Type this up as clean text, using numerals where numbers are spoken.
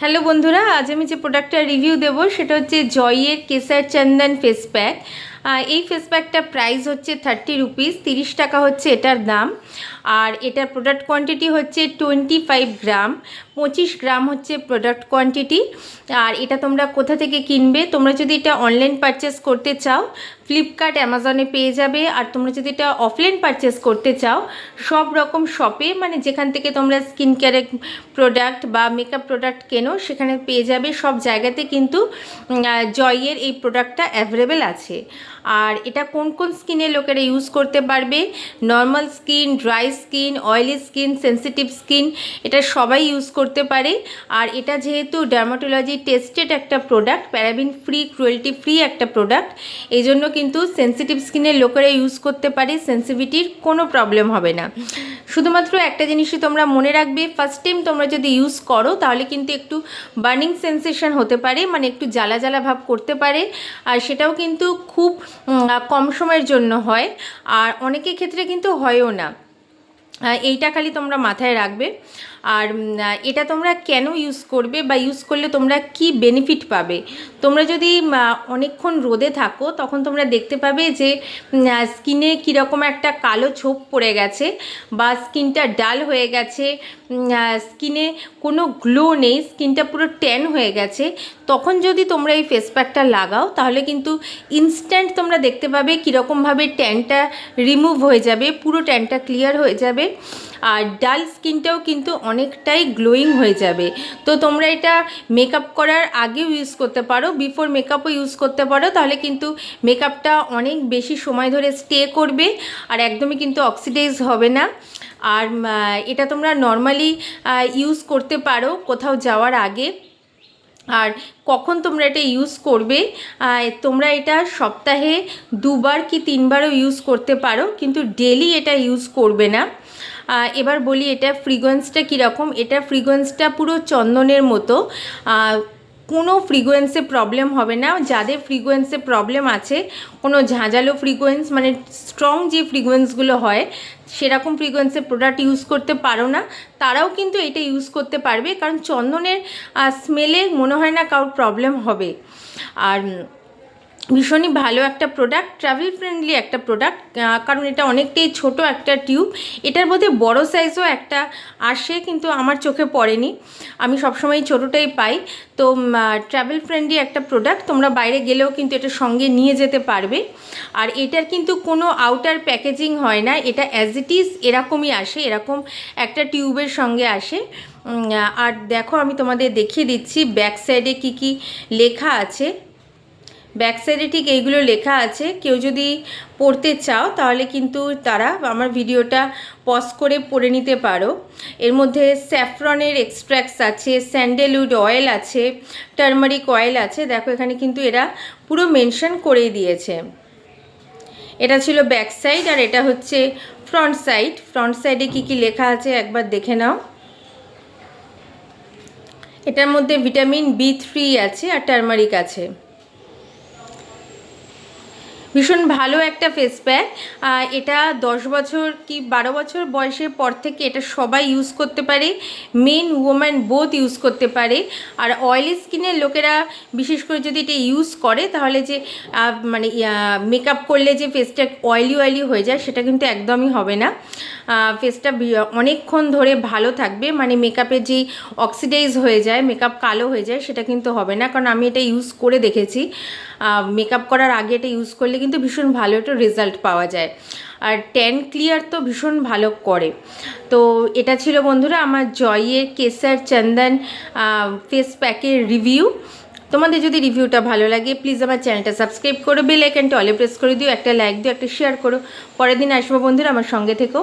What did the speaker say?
Hello বন্ধুরা, আজ আমি যে প্রোডাক্টটা রিভিউ দেবো সেটা হচ্ছে জয়ের কেসার চন্দন ফেস প্যাক। এই ফেস প্যাকটার প্রাইস হচ্ছে 30 রুপিস, 30 টাকা হচ্ছে এটার দাম। আর এটার প্রোডাক্ট কোয়ান্টিটি হচ্ছে 25 গ্রাম, 25 গ্রাম হচ্ছে প্রোডাক্ট কোয়ান্টিটি। আর এটা তোমরা কোথা থেকে কিনবে? তোমরা যদি এটা অনলাইন পারচেস করতে চাও ফ্লিপকার্ট, অ্যামাজনে পেয়ে যাবে। আর তোমরা যদি এটা অফলাইন পারচেস করতে চাও সব রকম শপে, মানে যেখান থেকে তোমরা স্কিন কেয়ারের প্রোডাক্ট বা মেকআপ প্রোডাক্ট কেনো সেখানে পেয়ে যাবে। সব জায়গাতে কিন্তু জয়ের এই প্রোডাক্টটা অ্যাভেলেবেল আছে। আর এটা কোন কোন স্কিনের লোকেরা ইউজ করতে পারবে? Normal skin, dry skin, oily skin, sensitive skin, এটা সবাই ইউজ করতে পারে। আর এটা যেহেতু ডার্মাটোলজি টেস্টেড একটা product, paraben free, cruelty free একটা প্রোডাক্ট, এই জন্য কিন্তু সেন্সিটিভ স্কিনের লোকেরা ইউজ করতে পারে, সেন্সিটিভিটির কোনো প্রবলেম হবে না। শুধুমাত্র একটা জিনিসই তোমরা মনে রাখবে, ফার্স্ট টাইম তোমরা যদি ইউজ করো তাহলে কিন্তু একটু বার্নিং সেন্সেশন হতে পারে, মানে একটু জ্বালা জ্বালা ভাব করতে পারে। আর সেটাও কিন্তু খুব কম সময়ের জন্য হয়, আর অনেকের ক্ষেত্রে কিন্তু হয়ও না। এইটা খালি তোমরা মাথায় রাখবে। আর এটা তোমরা কেন ইউজ করবে বা ইউজ করলে তোমরা কি বেনিফিট পাবে? তোমরা যদি অনেকক্ষণ রোদে থাকো তখন তোমরা দেখতে পাবে যে স্কিনে কীরকম একটা কালো ছোপ পড়ে গেছে বা স্কিনটা ডাল হয়ে গেছে, স্কিনে কোনো গ্লো নেই, স্কিনটা পুরো ট্যান হয়ে গেছে। তখন যদি তোমরা এই ফেস প্যাকটা লাগাও তাহলে কিন্তু ইনস্ট্যান্ট তোমরা দেখতে পাবে কীরকমভাবে ট্যানটা রিমুভ হয়ে যাবে, পুরো ট্যানটা ক্লিয়ার হয়ে যাবে। আর ডাল স্কিনটাও কিন্তু অনেকটাই গ্লোয়িং হয়ে যাবে। তো তোমরা এটা মেকআপ করার আগেও ইউজ করতে পারো, বিফোর মেকআপও ইউজ করতে পারো, তাহলে কিন্তু মেকআপটা অনেক বেশি সময় ধরে স্টে করবে আর একদমই কিন্তু অক্সিডাইজ হবে না। আর এটা তোমরা নর্মালি ইউজ করতে পারো কোথাও যাওয়ার আগে। আর কখন তোমরা এটা ইউজ করবে? তোমরা এটা সপ্তাহে 2বার কি 3বারও ইউজ করতে পারো, কিন্তু ডেলি এটা ইউজ করবে না। এবার বলি এটা ফ্রিকোয়েন্সটা কীরকম। এটা ফ্রিকোয়েন্সটা পুরো চন্দনের মতো, কোনো ফ্রিকোয়েন্সে প্রবলেম হবে না। যাদের ফ্রিকোয়েন্সে প্রবলেম আছে, কোনো ঝাঁঝালো ফ্রিকোয়েন্স, মানে স্ট্রং যে ফ্রিকোয়েন্সগুলো হয় সেরকম ফ্রিকোয়েন্সে প্রোডাক্ট ইউজ করতে পারো না, তারাও কিন্তু এটা ইউজ করতে পারবে, কারণ চন্দনের স্মেলে মনে হয় না কারোর প্রবলেম হবে। আর ভীষণই ভালো একটা প্রোডাক্ট, ট্রাভেল ফ্রেন্ডলি একটা প্রোডাক্ট, কারণ এটা অনেকটাই ছোট একটা টিউব। এটার মধ্যে বড় সাইজও একটা আসে, কিন্তু আমার চোখে পড়েনি, আমি সবসময় ছোটোটাই পাই। তো ট্রাভেল ফ্রেন্ডলি একটা প্রোডাক্ট, তোমরা বাইরে গেলেও কিন্তু এটা সঙ্গে নিয়ে যেতে পারবে। আর এটার কিন্তু কোনো আউটার প্যাকেজিং হয় না, এটা অ্যাজ ইট ইজ এরকমই আসে, এরকম একটা টিউবের সঙ্গে আসে। আর দেখো আমি তোমাদের দেখিয়ে দিচ্ছি ব্যাক সাইডে কী কী লেখা আছে। ব্যাক সাইডে ঠিক এইগুলো লেখা আছে, কেউ যদি পড়তে চাও তাহলে কিন্তু তারা আমার ভিডিওটা পজ করে পড়ে নিতে পারো। এর মধ্যে স্যাফরনের এক্সট্র্যাক্টস আছে, স্যান্ডেলউড অয়েল আছে, টার্মারিক অয়েল আছে, দেখো এখানে কিন্তু এরা পুরো মেনশন করে দিয়েছে। এটা ছিল ব্যাক সাইড, আর এটা হচ্ছে ফ্রন্ট সাইড। ফ্রন্ট সাইডে কী কী লেখা আছে একবার দেখে নাও। এটার মধ্যে ভিটামিন B3 আছে আর টার্মারিক আছে। ভীষণ ভালো একটা ফেস প্যাক। এটা 10 বছর কি 12 বছর বয়সের পর থেকে এটা সবাই ইউজ করতে পারে, মেন ওমেন বোথ ইউজ করতে পারে। আর অয়েলি স্কিনের লোকেরা বিশেষ করে যদি এটা ইউজ করে তাহলে যে মানে মেকআপ করলে যে ফেসটা অয়েলি অয়েলি হয়ে যায় সেটা কিন্তু একদমই হবে না। ফেসটা অনেকক্ষণ ধরে ভালো থাকবে, মানে মেকআপের যেই অক্সিডাইজ হয়ে যায়, মেকআপ কালো হয়ে যায়, সেটা কিন্তু হবে না। কারণ আমি এটা ইউজ করে দেখেছি, মেকআপ করার আগে এটা ইউজ করলে কিন্তু ভীষণ ভালো একটা রেজাল্ট পাওয়া যায়। আর ট্যান ক্লিয়ার তো ভীষণ ভালো করে। তো এটা ছিল বন্ধুরা আমার জয়ের কেসার চন্দন ফেস প্যাকের রিভিউ। তোমাদের যদি রিভিউটা ভালো লাগে প্লিজ আমার চ্যানেলটা সাবস্ক্রাইব করো, বেল আইকনটা অলে প্রেস করে দিও, একটা লাইক দিও, একটা শেয়ার করো। পরের দিন আসবো বন্ধুরা, আমার সঙ্গে থেকো।